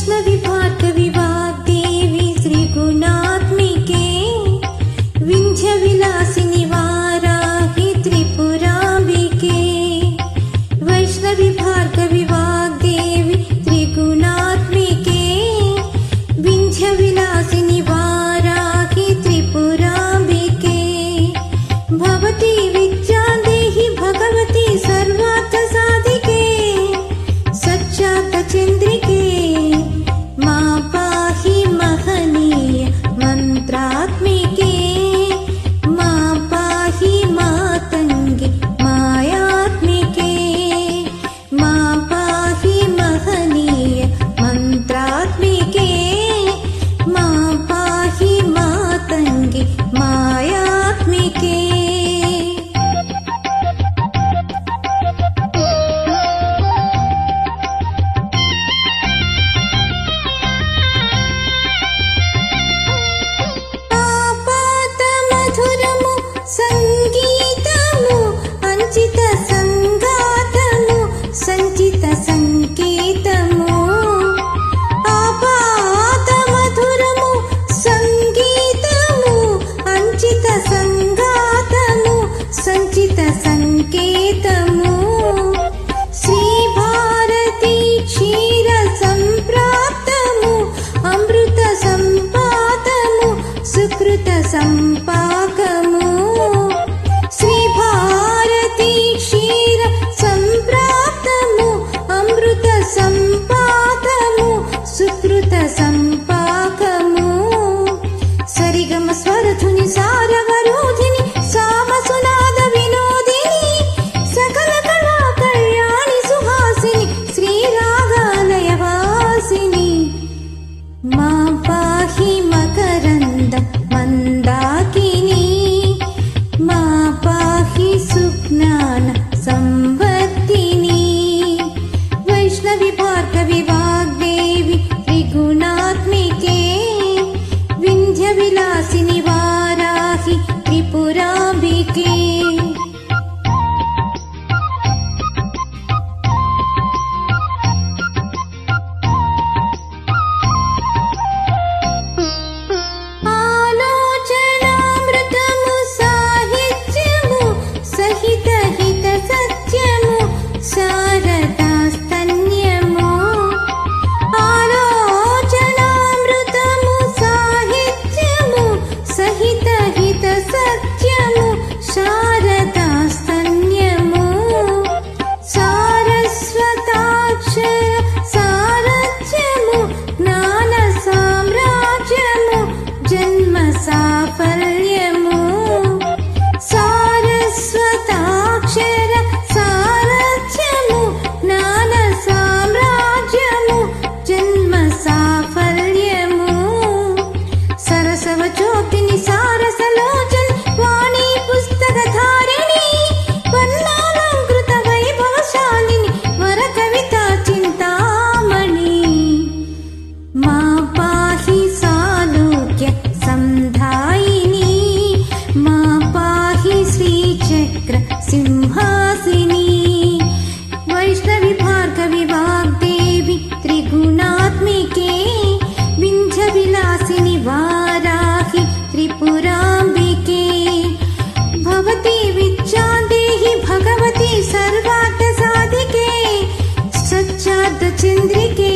वैष्णवी भार्गवी वाग्देवी त्रिगुणात्मिके विंध्य विलासिनि वाराहि त्रिपुराम्बिके वैष्णवी भार्गवी वाग्देवी त्रिगुणात्मिके विंध्य विलासिनि वाराहि त्रिपुराम्बिके भवती विद्या देहि भगवती सर्वार्थ साधिके सच्चात चंद्रिके मां पाहि महनीय मंत्रात्मिके मां पाहि मातंगे मायात्मिके मां पाहि महनीय मंत्रात्मिके मां पाहि मातंगे मायात्मिके సంగీతము అంచిత సంగాతము సంచిత సంకేతము ఆపాత మధురము సంగీతము అంచిత సంగాతము సంచిత సంకేతము శ్రీ భారతి క్షీర సంప్రాప్తము అమృత సంపాతము సుకృత సంపాకము శ్రీ భారతి క్షీర సంప్రాప్తము అమృత సంపాతము సుకృత సంపాకము సరిగమ స్వరధుని సారవరోధిని సామసునాద వినోదిని సకల కళా కళ్యాణి సుహాసిని శ్రీ రాగాలయ వాసిని మా పాహి మకరంద మందాకిని మా పాహి సుజ్ఞాన సంవర్ధిని వైష్ణవి భార్గవి వాగ్దేవి త్రిగుణాత్మికే వింధ్య విలాసిని వారాహి త్రిపురాంబికే ఆలోచనామృతము సాహిత్యము సహిత హిత సత్యము శారదాస్తన్యము ఆలోచనామృతము సాహిత్యము సహిత హిత సత్యము శారదాస్తన్యము సారస్వతాక్షర సారథ్యము జ్ఞాన సామ్రాజ్యము జన్మ సాఫల్యము సారస్వతాక్షర సారథ్యము జ్ఞాన సామ్రాజ్యము జన్మ సాఫల్యము సరసవ జ్యోతిని సారసలోచని వాణి పుస్తక ధారిణి వర్ణాలంకృత వైభవశాలిని వర కవిత చింతామణి మా పాహి సాలోక్య సంధాయిని మా పాహి శ్రీచక్ర సింహాసిని వైష్ణవి భార్గవి వాగ్దేవి త్రిగుణాత్మికే వింధ్య విలాసిని వారాహి త్రిపురాంబికే భవతి విద్యా దేहि भगवती सर्वार्थ साधिके सच्चार्थ चंद्रिके